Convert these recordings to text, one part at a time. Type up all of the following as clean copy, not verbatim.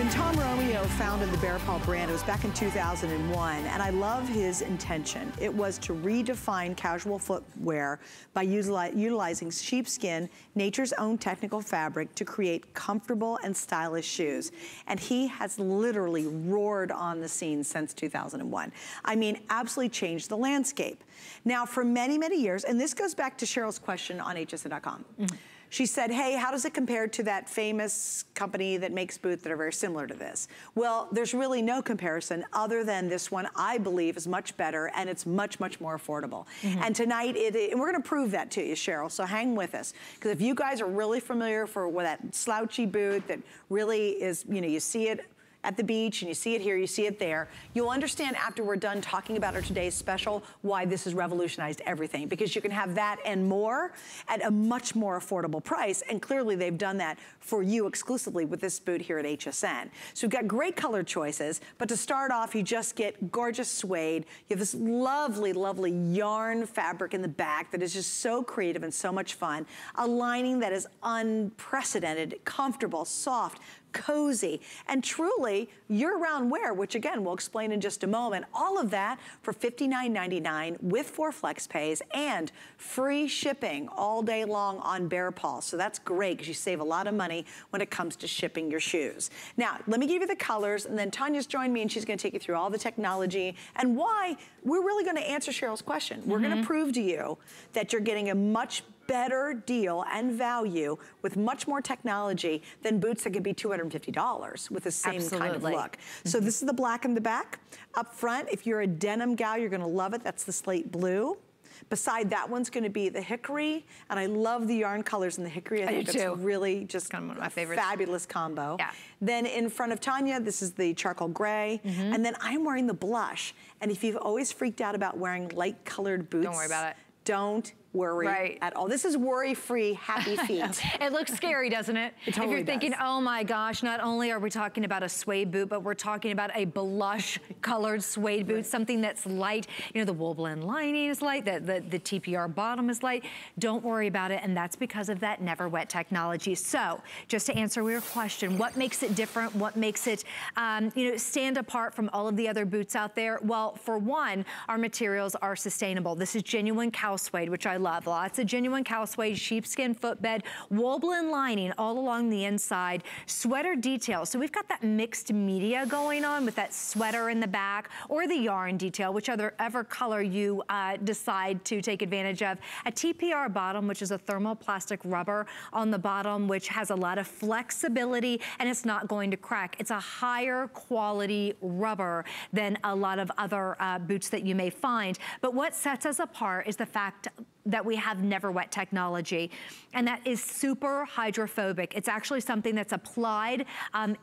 When Tom Romeo founded the Bear Paw brand, it was back in 2001, and I love his intention. It was to redefine casual footwear by utilizing sheepskin, nature's own technical fabric, to create comfortable and stylish shoes. And he has literally roared on the scene since 2001. I mean, absolutely changed the landscape. Now, for many, many years, and this goes back to Cheryl's question on hsn.com. She said, hey, how does it compare to that famous company that makes boots that are very similar to this? Well, there's really no comparison other than this one, I believe, is much better, and it's much, much more affordable. And tonight, and we're gonna prove that to you, Cheryl, so hang with us. Because if you guys are really familiar with that slouchy boot that really is, you know, you see it at the beach, and you see it here, you see it there, you'll understand after we're done talking about our today's special why this has revolutionized everything, because you can have that and more at a much more affordable price, and clearly they've done that for you exclusively with this boot here at HSN. So we've got great color choices, but to start off, you just get gorgeous suede. You have this lovely, lovely yarn fabric in the back that is just so creative and so much fun. A lining that is unprecedented, comfortable, soft, cozy, and truly year-round wear, which again, we'll explain in just a moment. All of that for $59.99 with 4 flex pays and free shipping all day long on Bear Paw. So that's great because you save a lot of money when it comes to shipping your shoes. Now, let me give you the colors, and then Tanya's joined me and she's gonna take you through all the technology and why we're really gonna answer Cheryl's question. We're gonna prove to you that you're getting a much better deal and value with much more technology than boots that could be $250 with the same kind of look. So this is the black in the back. Up front, if you're a denim gal, you're gonna love it. That's the slate blue. Beside that one's gonna be the hickory, and I love the yarn colors in the hickory. I think it's really just kind of one of my favorites. Fabulous combo. Yeah. Then in front of Tanya, this is the charcoal gray, and then I'm wearing the blush. And if you've always freaked out about wearing light colored boots, don't worry about it. Don't worry at all. This is worry-free, happy feet. It looks scary, doesn't it? It totally if you're thinking, oh my gosh, not only are we talking about a suede boot, but we're talking about a blush-colored suede boot, something that's light. You know, the wool blend lining is light, the TPR bottom is light. Don't worry about it, and that's because of that Never Wet technology. So, just to answer your question, what makes it different? What makes it, you know, stand apart from all of the other boots out there? Well, for one, our materials are sustainable. This is genuine cow suede, which I love. Lots of genuine cow suede, sheepskin footbed, wool blend lining all along the inside, sweater detail. So we've got that mixed media going on with that sweater in the back or the yarn detail, whichever color you decide to take advantage of. A TPR bottom, which is a thermoplastic rubber on the bottom, which has a lot of flexibility and it's not going to crack. It's a higher quality rubber than a lot of other boots that you may find. But what sets us apart is the fact that we have Never Wet technology, and that is super hydrophobic. It's actually something that's applied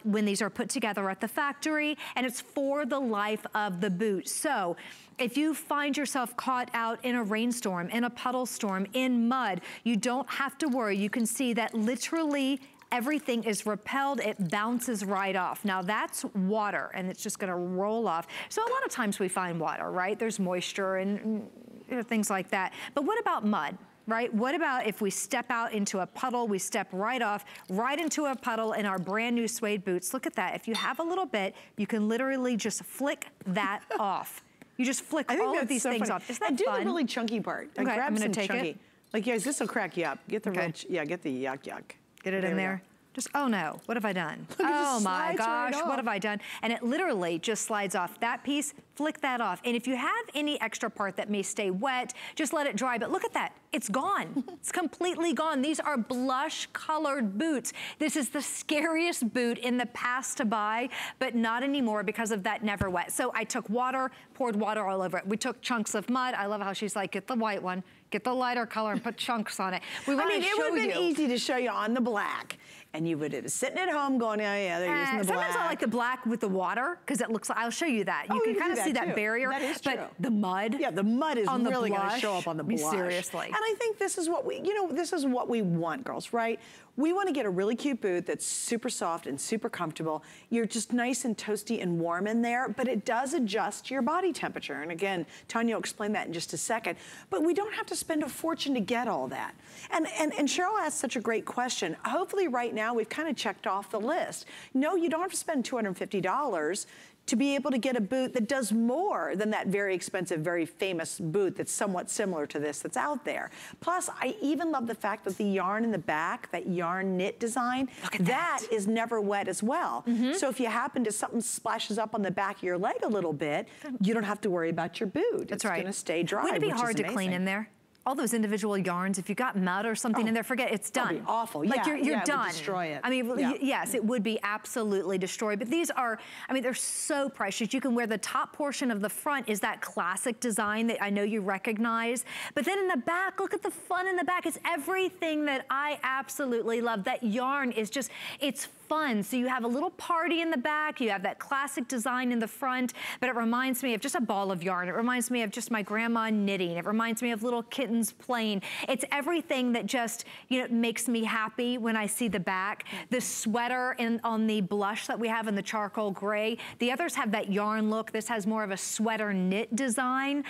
when these are put together at the factory, and it's for the life of the boot. So if you find yourself caught out in a rainstorm, in a puddle storm, in mud, you don't have to worry. You can see that literally everything is repelled, it bounces right off. Now that's water, and it's just gonna roll off. So a lot of times we find water, right? There's moisture and you know, things like that. But what about mud? Right? What about if we step out into a puddle, we step right off, right into a puddle in our brand new suede boots. Look at that. If you have a little bit, you can literally just flick that off. You just flick all of these things off. Isn't that fun? Do the really chunky part. Okay, I'm gonna take chunky. it. Like, guys, this will crack you up. Get the get the yuck. Get it in there. Just, oh no, what have I done? Oh my gosh, what have I done? And it literally just slides off. That piece, flick that off. And if you have any extra part that may stay wet, just let it dry. But look at that, it's gone. It's completely gone. These are blush colored boots. This is the scariest boot in the past to buy, but not anymore because of that Never Wet. So I took water, poured water all over it. We took chunks of mud. I love how she's like, get the white one, get the lighter color and put chunks on it. We want to show you. It would have been easy to show you on the black. And you would have been sitting at home going, oh yeah, they're using the black. Sometimes I like the black with the water because it looks like, I'll show you that. You can kind of see that barrier. That is true. But the mud. Yeah, the mud is really going to show up on the blush. Seriously. And I think this is what we, you know, this is what we want, girls, right? We want to get a really cute boot that's super soft and super comfortable. You're just nice and toasty and warm in there, but it does adjust your body temperature. And again, Tanya will explain that in just a second. But we don't have to spend a fortune to get all that. And Cheryl asked such a great question. Hopefully right now we've kind of checked off the list. No, you don't have to spend $250 to be able to get a boot that does more than that very expensive, very famous boot that's somewhat similar to this that's out there. Plus, I even love the fact that the yarn in the back, that yarn knit design, that is never wet as well. So if you happen to, something splashes up on the back of your leg a little bit, you don't have to worry about your boot. That's right. It's gonna stay dry, Wouldn't it be hard to clean in there? All those individual yarns, if you got mud or something in there, forget it's done. That'd be awful. Like yeah, you're done. It would destroy it. I mean, yes, it would be absolutely destroyed. But these are, I mean, they're so precious. You can wear the top portion of the front is that classic design that I know you recognize. But then in the back, look at the fun in the back. It's everything that I absolutely love. That yarn is just, it's fun. So you have a little party in the back, you have that classic design in the front, but it reminds me of just a ball of yarn. It reminds me of just my grandma knitting. It reminds me of little kittens playing. It's everything that just, you know, makes me happy when I see the back. The sweater on the blush that we have in the charcoal gray. The others have that yarn look. This has more of a sweater knit design.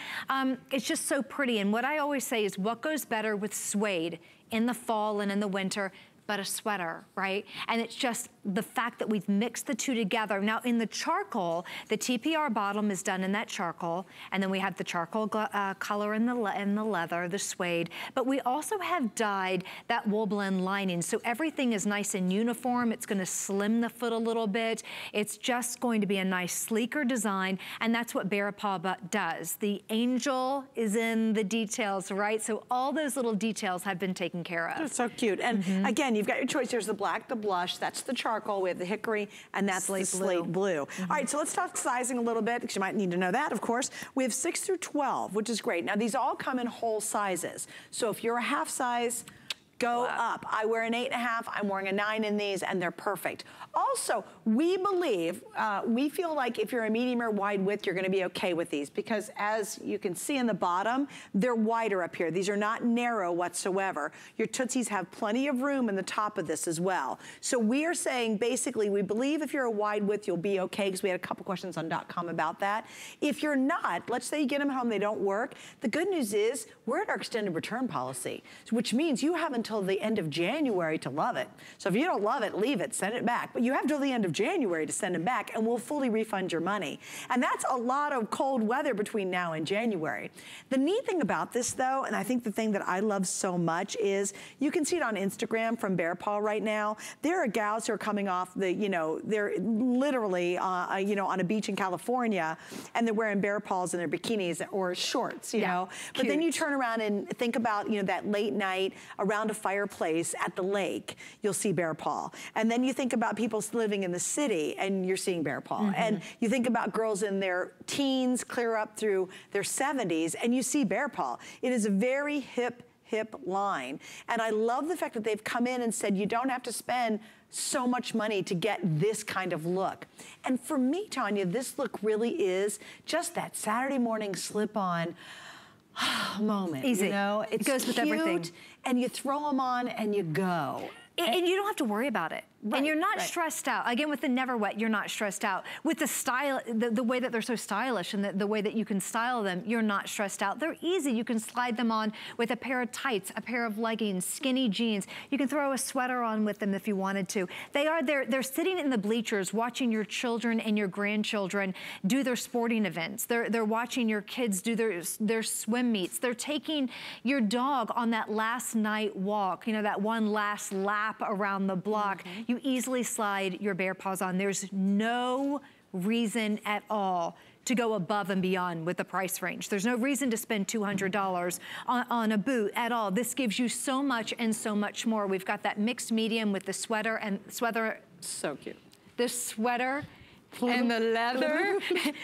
It's just so pretty. And what I always say is what goes better with suede in the fall and in the winter but a sweater, right? And it's just the fact that we've mixed the two together. Now in the charcoal, the TPR bottom is done in that charcoal, and then we have the charcoal color in the leather, the suede, but we also have dyed that wool blend lining, so everything is nice and uniform. It's gonna slim the foot a little bit. It's just going to be a nice, sleeker design, and that's what Bearapaw does. The angel is in the details, right? So all those little details have been taken care of. That's so cute. And again, you've got your choice. There's the black, the blush, that's the charcoal, we have the hickory, and that's the slate blue. All right, so let's talk sizing a little bit, because you might need to know that, of course. We have 6 through 12, which is great. Now, these all come in whole sizes. So if you're a half size, go up. I wear an 8.5, I'm wearing a 9 in these, and they're perfect. Also, we believe, we feel like if you're a medium or wide width, you're gonna be okay with these, because as you can see in the bottom, they're wider up here. These are not narrow whatsoever. Your Tootsies have plenty of room in the top of this as well. So we are saying, basically, we believe if you're a wide width, you'll be okay, because we had a couple questions on .com about that. If you're not, let's say you get them home, they don't work. The good news is, we're at our extended return policy, which means you have until the end of January to love it. So if you don't love it, leave it, send it back. But you have till the end of January to send them back, and we'll fully refund your money. And that's a lot of cold weather between now and January. The neat thing about this though, and I think the thing that I love so much is, you can see it on Instagram from Bearapaw right now. There are gals who are coming off the, you know, they're literally, you know, on a beach in California, and they're wearing Bearapaws in their bikinis or shorts, you know. But then you turn around and think about, you know, that late night around a fireplace at the lake, you'll see Bearapaw. And then you think about people living in the city, and you're seeing Bearapaw. And you think about girls in their teens, clear up through their 70s, and you see Bearapaw. It is a very hip line. And I love the fact that they've come in and said, you don't have to spend so much money to get this kind of look. And for me, Tanya, this look really is just that Saturday morning slip-on moment. Easy. You know, it goes with everything. And you throw them on and you go. And you don't have to worry about it. And you're not stressed out. Again, with the Never Wet, you're not stressed out. With the style, the way that they're so stylish and the way that you can style them, you're not stressed out. They're easy. You can slide them on with a pair of tights, a pair of leggings, skinny jeans. You can throw a sweater on with them if you wanted to. They're sitting in the bleachers watching your children and your grandchildren do their sporting events. They're watching your kids do their swim meets. They're taking your dog on that last night walk, you know, that one last lap around the block. You easily slide your Bearapaws on. There's no reason at all to go above and beyond with the price range. There's no reason to spend $200 on a boot at all. This gives you so much and so much more. We've got that mixed medium with the sweater. So cute. The sweater and the leather,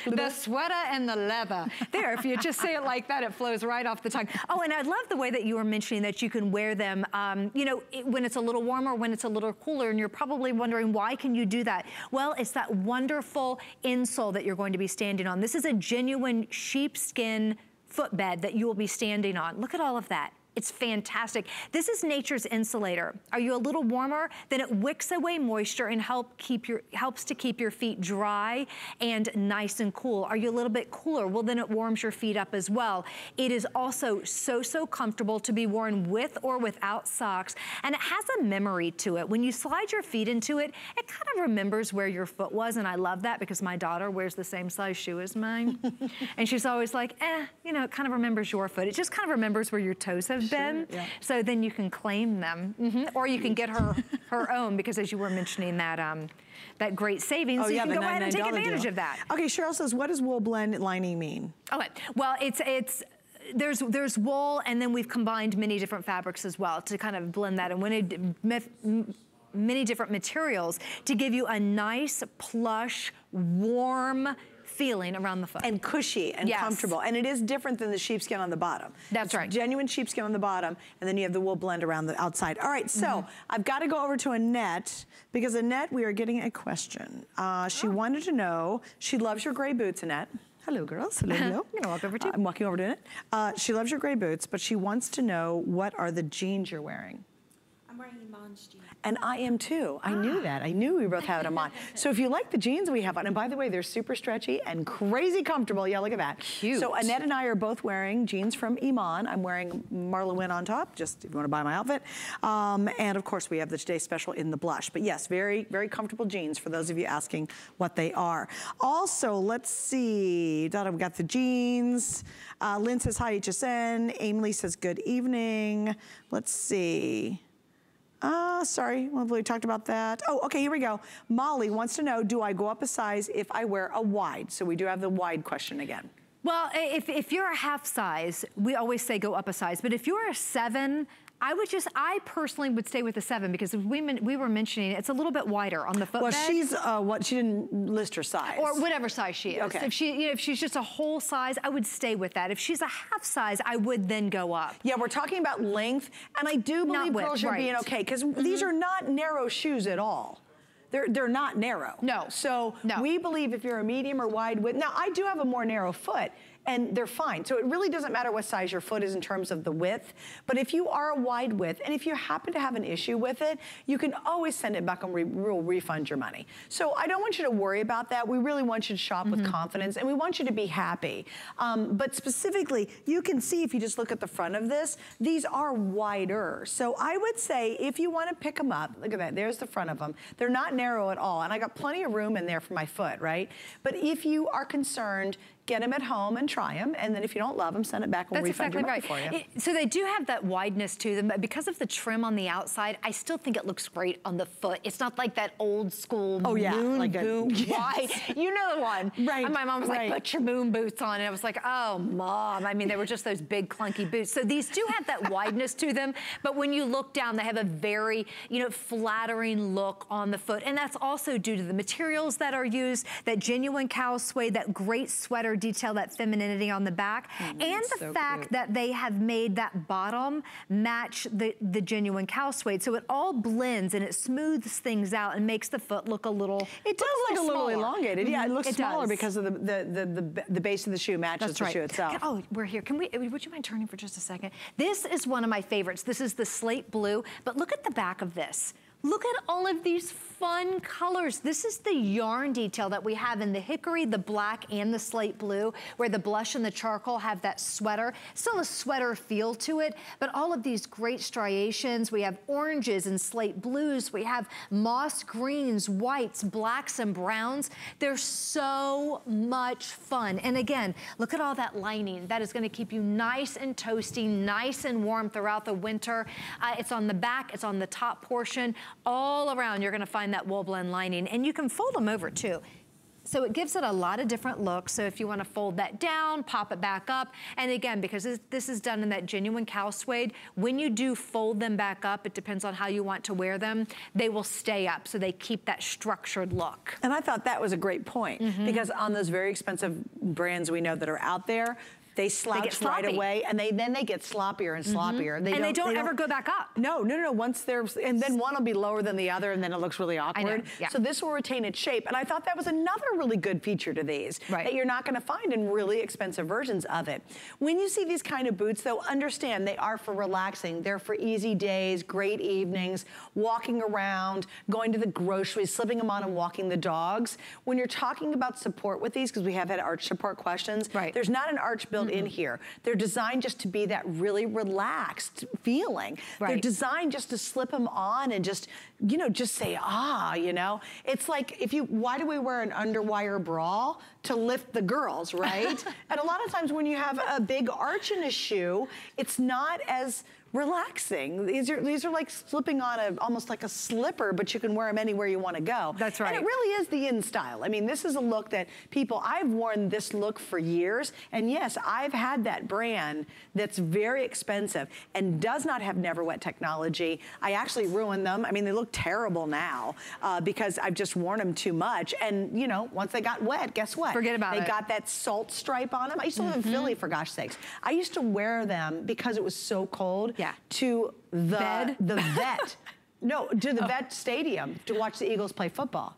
the sweater and the leather. There, if you just say it like that, it flows right off the tongue. Oh, and I love the way that you were mentioning that you can wear them, you know, when it's a little warmer, when it's a little cooler, and you're probably wondering, why can you do that? Well, it's that wonderful insole that you're going to be standing on. This is a genuine sheepskin footbed that you will be standing on. Look at all of that. It's fantastic. This is Nature's Insulator. Are you a little warmer? Then it wicks away moisture and helps to keep your feet dry and nice and cool. Are you a little bit cooler? Well, then it warms your feet up as well. It is also so comfortable to be worn with or without socks, and it has a memory to it. When you slide your feet into it, it kind of remembers where your foot was, and I love that because my daughter wears the same size shoe as mine. And she's always like, you know, it kind of remembers your foot. It just kind of remembers where your toes have been. Yeah. So then you can claim them. Or you can get her own, because as you were mentioning that, that great savings, so you can go ahead and take advantage of that. Okay, Cheryl says, what does wool blend lining mean? Okay, well, there's wool, and then we've combined many different fabrics as well to kind of blend that in many different materials to give you a nice, plush, warm feeling around the foot. And cushy and comfortable. And it is different than the sheepskin on the bottom. That's right. Genuine sheepskin on the bottom, and then you have the wool blend around the outside. All right, so I've got to go over to Annette, because Annette, we are getting a question. She wanted to know, she loves your gray boots, Annette. Hello, girls. Hello, hello. I'm gonna walk over to you. I'm walking over to Annette. She loves your gray boots, but she wants to know, what are the jeans you're wearing? I'm wearing Iman's jeans. And I am too. I knew that. I knew we both had them on. So if you like the jeans we have on, and by the way, they're super stretchy and crazy comfortable. Yeah, look at that. Cute. So Annette and I are both wearing jeans from Iman. I'm wearing Marla Wynn on top, just if you want to buy my outfit. And of course, we have the Today Special in the blush. But yes, very, very comfortable jeans for those of you asking what they are. Also, let's see. Donna, we got the jeans. Lynn says, hi, HSN. Emily says, good evening. Let's see. Sorry, we talked about that. Oh, okay, here we go. Molly wants to know, do I go up a size if I wear a wide? So we do have the wide question again. Well, if you're a half size, we always say go up a size. But if you're a 7, I personally would stay with a 7, because we were mentioning it's a little bit wider on the footbed. Well, she didn't list her size. Or whatever size she is. Okay. If she's just a whole size, I would stay with that. If she's a half size, I would then go up. Yeah, we're talking about length, and I do believe girls are being okay, because these are not narrow shoes at all. They're not narrow. No. So we believe if you're a medium or wide width. Now, I do have a more narrow foot, and they're fine. So it really doesn't matter what size your foot is in terms of the width. But if you are a wide width, and if you happen to have an issue with it, you can always send it back and we'll refund your money. So I don't want you to worry about that. We really want you to shop with confidence, and we want you to be happy. But specifically, you can see if you just look at the front of this, these are wider. So I would say if you want to pick them up, look at that, there's the front of them. They're not narrow at all, and I got plenty of room in there for my foot, right? But if you are concerned, get them at home and try them, and then if you don't love them, send it back and we'll refund your money for you. So they do have that wideness to them, but because of the trim on the outside, I still think it looks great on the foot. It's not like that old school moon boot wide. You know the one. Right. And my mom was like, put your moon boots on, and I was like, oh, Mom. I mean, they were just those big clunky boots. So these do have that wideness to them, but when you look down, they have a very, flattering look on the foot, and that's also due to the materials that are used, that genuine cow suede, that great sweater detail, that femininity on the back, and the fact that they have made that bottom match the genuine cow suede. So it all blends and it smooths things out and makes the foot look a little It does look a little elongated. Yeah, it looks smaller because of the base of the shoe matches the shoe itself. Oh, we're here. Would you mind turning for just a second? This is one of my favorites. This is the slate blue, but look at the back of this. Look at all of these fun colors. This is the yarn detail that we have in the hickory, the black, and the slate blue, where the blush and the charcoal have that sweater. Still a sweater feel to it, but all of these great striations. We have oranges and slate blues. We have moss greens, whites, blacks, and browns. They're so much fun. And again, look at all that lining. That is gonna keep you nice and toasty, nice and warm throughout the winter. It's on the back, it's on the top portion. All around, you're gonna find that wool blend lining, and you can fold them over too. So it gives it a lot of different looks. So if you wanna fold that down, pop it back up, and again, because this is done in that genuine cow suede, when you do fold them back up, it depends on how you want to wear them, they will stay up, so they keep that structured look. And I thought that was a great point, because on those very expensive brands we know that are out there, They slouch right away, and then they get sloppier and sloppier. And they don't ever go back up. No. Once and then one will be lower than the other, and then it looks really awkward. Yeah. So this will retain its shape. And I thought that was another really good feature to these that you're not gonna find in really expensive versions of it. When you see these kind of boots, though, understand they are for relaxing. They're for easy days, great evenings, walking around, going to the groceries, slipping them on and walking the dogs. When you're talking about support with these, because we have had arch support questions, there's not an arch built in here. They're designed just to be that really relaxed feeling. They're designed just to slip them on and just, you know, just say, It's like, why do we wear an underwire bra? To lift the girls, right? And a lot of times when you have a big arch in a shoe, it's not as relaxing. These are like slipping on almost like a slipper, but you can wear them anywhere you want to go. That's right. And it really is the in style. I mean, this is a look that I've worn this look for years, and yes, I've had that brand that's very expensive and does not have Never Wet technology. I actually ruined them. I mean, they look terrible now because I've just worn them too much, and you know, once they got wet, guess what? Forget about it. They got that salt stripe on them. I used to live in Philly, for gosh sakes. I used to wear them because it was so cold to the vet. No, to the vet stadium to watch the Eagles play football.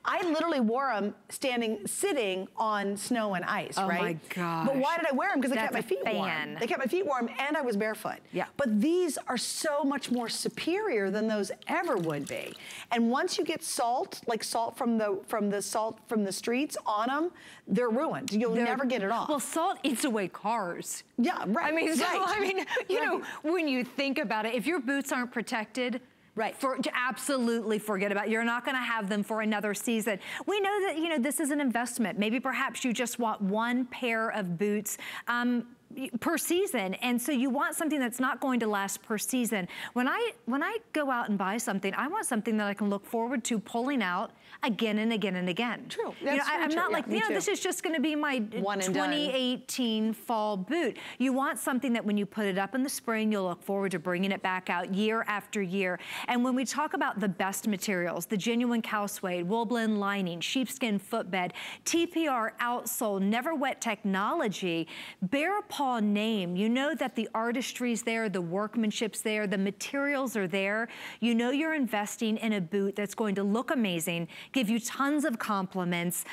I literally wore them sitting on snow and ice, right? Oh my gosh. But why did I wear them? Because they kept my feet warm. They kept my feet warm, and I was barefoot. Yeah. But these are so much more superior than those ever would be. And once you get salt, like salt from the streets on them, they're ruined. You'll never get it off. Well, salt eats away cars. Yeah, right. I mean, you know, when you think about it, if your boots aren't protected, to absolutely forget about it. You're not gonna have them for another season. We know that, you know, this is an investment. Maybe perhaps you just want one pair of boots per season, and so you want something that's not going to last per season. When I go out and buy something, I want something that I can look forward to pulling out again and again and again. True. That's I'm not like, you know, this is just gonna be my 2018 fall boot. You want something that when you put it up in the spring, you'll look forward to bringing it back out year after year. And when we talk about the best materials, the genuine cow suede, wool blend lining, sheepskin footbed, TPR outsole, Never Wet technology, Bear Paw name, you know that the artistry's there, the workmanship's there, the materials are there. You know you're investing in a boot that's going to look amazing, give you tons of compliments,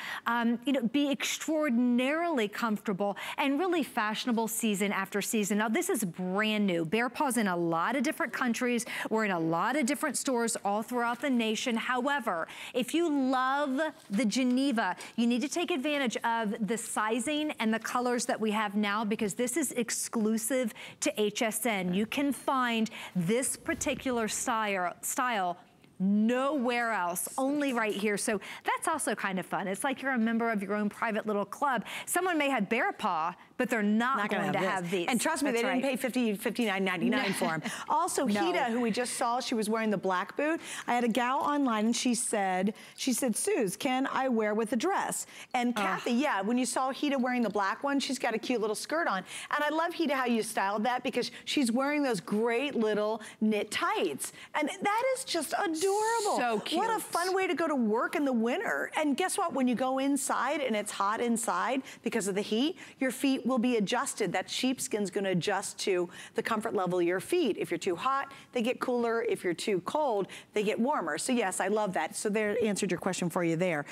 you know, be extraordinarily comfortable and really fashionable season after season. Now this is brand new. Bear Paw's in a lot of different countries. We're in a lot of different stores all throughout the nation. However, if you love the Geneva, you need to take advantage of the sizing and the colors that we have now, because this is exclusive to HSN. You can find this particular style nowhere else, only right here. So that's also kind of fun. It's like you're a member of your own private little club. Someone may have Bear Paw, but they're not going to have these. And trust me, they didn't pay $59.99 for them. Also, Hida, who we just saw, she was wearing the black boot. I had a gal online, and she said, Suze, can I wear with a dress? And Kathy, when you saw Hida wearing the black one, she's got a cute little skirt on. And I love, Hida, how you styled that, because she's wearing those great little knit tights. And that is just adorable. So cute. What a fun way to go to work in the winter. And guess what? When you go inside and it's hot inside because of the heat, your feet will be adjusted. That sheepskin's gonna adjust to the comfort level of your feet. If you're too hot, they get cooler. If you're too cold, they get warmer. So yes, I love that. So there, answered your question for you there.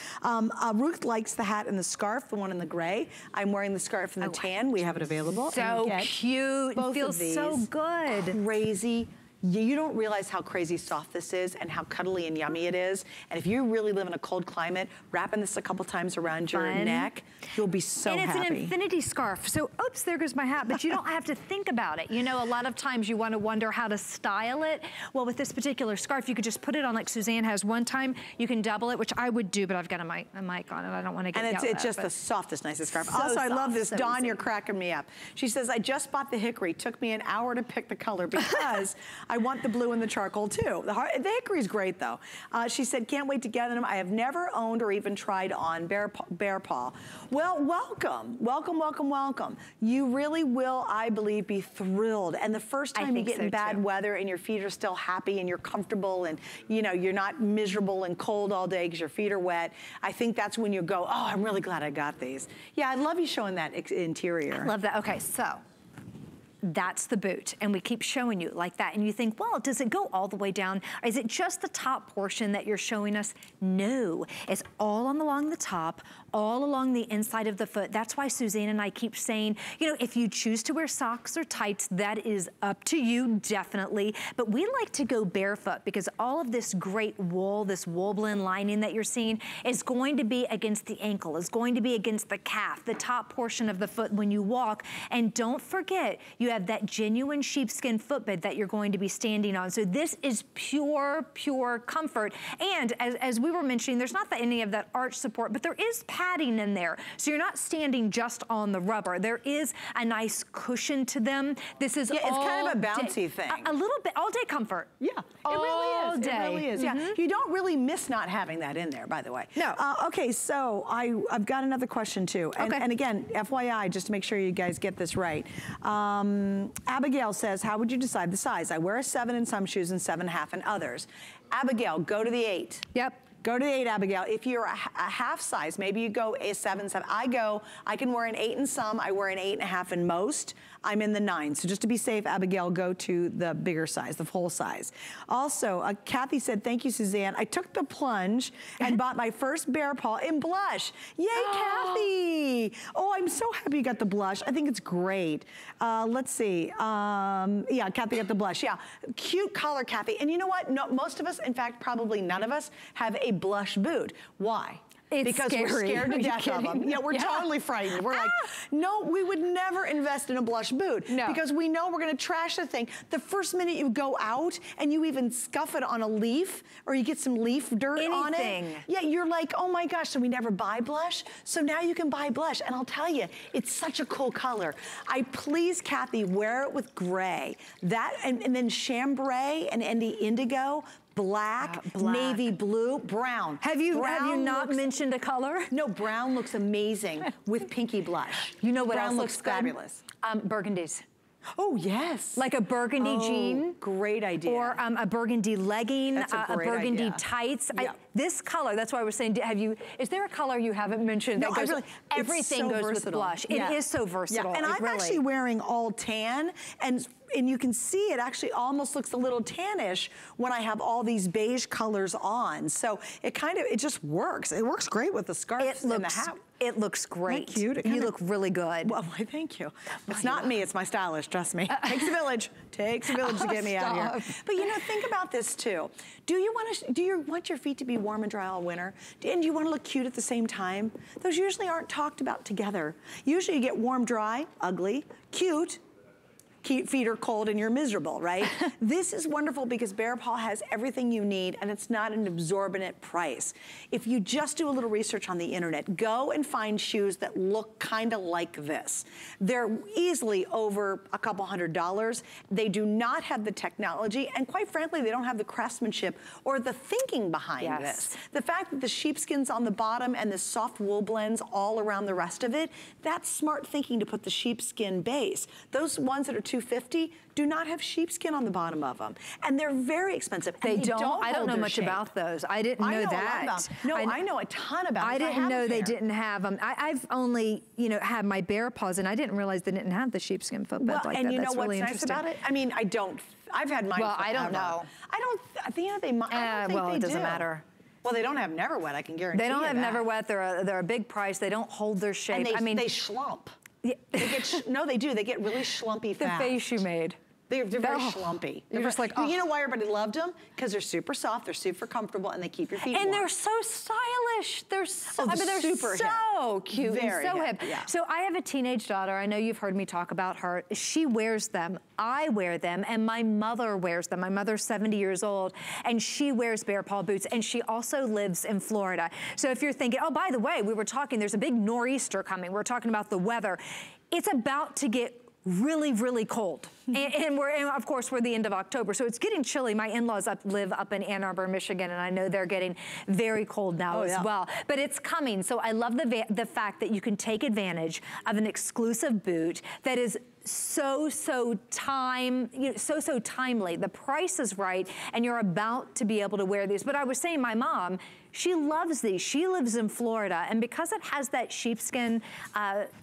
Ruth likes the hat and the scarf, the one in the gray. I'm wearing the scarf in the tan. We have it available. So cute. Both feels so good. Crazy. You don't realize how crazy soft this is and how cuddly and yummy it is. And if you really live in a cold climate, wrapping this a couple times around your neck, you'll be so happy. And it's an infinity scarf. So, oops, there goes my hat. But you don't have to think about it. You know, a lot of times you want to wonder how to style it. Well, with this particular scarf, you could just put it on like Suzanne has one time. You can double it, which I would do, but I've got a mic on it. I don't want to get yelled at. And it's just the softest, nicest scarf. Also, I love this. Dawn, you're cracking me up. She says, I just bought the hickory. Took me an hour to pick the color because I want the blue and the charcoal too. The hickory's great though. She said, can't wait to get them. I have never owned or even tried on Bear Paw. Well, welcome, welcome, welcome, welcome. You really will, I believe, be thrilled. And the first time you get in bad weather and your feet are still happy and you're comfortable and you know, you're not miserable and cold all day because your feet are wet, I think that's when you go, oh, I'm really glad I got these. Yeah, I love you showing that interior. I love that. Okay, so that's the boot, and we keep showing you like that, and you think, well, does it go all the way down? Is it just the top portion that you're showing us? No, it's all along the top, all along the inside of the foot. That's why Suzanne and I keep saying, you know, if you choose to wear socks or tights, that is up to you, definitely. But we like to go barefoot because all of this great wool, this wool blend lining that you're seeing is going to be against the ankle, is going to be against the calf, the top portion of the foot when you walk. And don't forget, you have that genuine sheepskin footbed that you're going to be standing on. So this is pure, pure comfort. And as we were mentioning, there's not any of that arch support, but there is padding in there. So you're not standing just on the rubber. There is a nice cushion to them. This is it's kind of a bouncy thing. A little bit, all day comfort. Yeah, it really is. Day. It really is. Yeah, you don't really miss not having that in there, by the way. No. Okay, so I've got another question too. And, and again, FYI, just to make sure you guys get this right. Abigail says, how would you decide the size? I wear a 7 in some shoes and 7.5 in others. Abigail, go to the 8. Yep. Go to the 8, Abigail. If you're a half size, maybe you go a 7. I can wear an 8 in some, I wear an 8.5 in most. I'm in the 9. So just to be safe, Abigail, go to the bigger size, the full size. Also, Kathy said, thank you, Suzanne. I took the plunge and bought my first Bear Paw in blush. Yay, Kathy. Oh, I'm so happy you got the blush. I think it's great. Let's see. Yeah, Kathy got the blush. Yeah, cute color, Kathy. And you know what? No, most of us, in fact, probably none of us have a blush boot. Why? Because scary. We're scared to death of them. Yeah, we're totally frightened. We're like, no, we would never invest in a blush boot because we know we're gonna trash the thing. The first minute you go out and you even scuff it on a leaf or you get some leaf dirt on it. Yeah, you're like, oh my gosh, so we never buy blush? So now you can buy blush. And I'll tell you, it's such a cool color. Please, Kathy, wear it with gray. That, and then chambray and indigo, black, navy blue, brown. Have you not mentioned a color? No, brown looks amazing with pinky blush. You know what brown else looks fabulous? Burgundies. Oh, yes. Like a burgundy jean. Great idea. Or a burgundy legging, a burgundy tights. Yeah. This color, that's why I was saying, is there a color you haven't mentioned? No, that goes, everything goes with blush. It is so versatile. Yeah. And I'm actually wearing all tan, and you can see it actually almost looks a little tannish when I have all these beige colors on. So it just works. It works great with the scarf and the hat. It looks great. Isn't that cute? You look really good. Well, why, thank you. It's not me, it's my stylist, trust me. Takes a village. Takes a village to get me out of here. But you know, think about this too. Do you want your feet to be warm and dry all winter? And do you want to look cute at the same time? Those usually aren't talked about together. Usually you get warm, dry, ugly, cute, feet are cold and you're miserable, right? This is wonderful because Bear Paw has everything you need and it's not an exorbitant price. If you just do a little research on the internet, go and find shoes that look kind of like this. They're easily over a couple $100. They do not have the technology and quite frankly, they don't have the craftsmanship or the thinking behind this. The fact that the sheepskin's on the bottom and the soft wool blends all around the rest of it, that's smart thinking to put the sheepskin base. Those ones that are $250 do not have sheepskin on the bottom of them. And they're very expensive. They don't. I don't know much about those. I didn't know that. I know a ton about them. I didn't know they didn't have them. I've only, had my Bear Paws and I didn't realize they didn't have the sheepskin footbed like that. And you know what's nice about it? I mean, I've had mine forever. I don't know. I don't think they well, it doesn't matter. Well, they don't have Never Wet, I can guarantee you. They don't have Never Wet. They're a big price. They don't hold their shape. And they schlump. Yeah. No, they do. They get really schlumpy fast. The face you made. They're very schlumpy. You're just like, You know why everybody loved them? Because they're super soft, they're super comfortable, and they keep your feet warm. And they're so stylish. They're so, they're super so cute very and so hip. Yeah. So I have a teenage daughter. I know you've heard me talk about her. She wears them. I wear them, and my mother wears them. My mother's 70 years old, and she wears Bear Paw boots, and she also lives in Florida. So if you're thinking, oh, by the way, we were talking, there's a big nor'easter coming. We're talking about the weather. It's about to get really, really cold. and of course, we're the end of October, so it's getting chilly. My in-laws live up in Ann Arbor, Michigan, and I know they're getting very cold now as well. But it's coming, so I love the fact that you can take advantage of an exclusive boot that is so timely. The price is right, and you're about to be able to wear these. But I was saying, my mom, she loves these. She lives in Florida, and because it has that sheepskin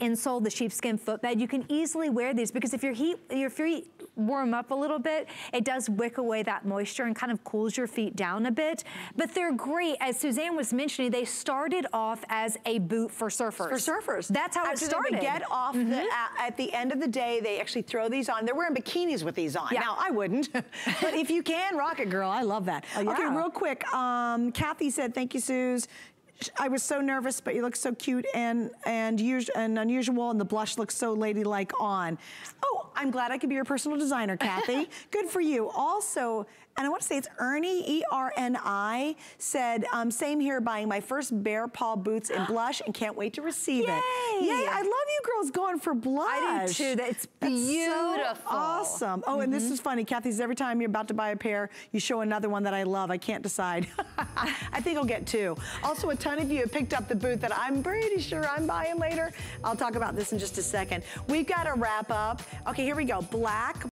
insole, the sheepskin footbed, you can easily wear these because if your feet warm up a little bit, it does wick away that moisture and kind of cools your feet down a bit. But they're great. As Suzanne was mentioning, they started off as a boot for surfers. For surfers. That's how it started. They get off at the end of the day, they actually throw these on. They're wearing bikinis with these on. Now, I wouldn't, but if you can, rock it, girl. I love that. Okay, real quick. Kathy said, thank you, Suze. I was so nervous, but you look so cute and unusual, and the blush looks so ladylike on. Oh, I'm glad I could be your personal designer, Kathy. Good for you. Also, and I want to say it's Ernie, E-R-N-I, said, same here, buying my first Bear Paw boots in blush and can't wait to receive it. Yay, I love you girls going for blush. I do too, it's beautiful. So awesome. Oh, and this is funny. Kathy says every time you're about to buy a pair, you show another one that I love. I can't decide. I think I'll get two. Also, a ton of you have picked up the boot that I'm pretty sure I'm buying later. I'll talk about this in just a second. We've got to wrap up. Okay, here we go. Black,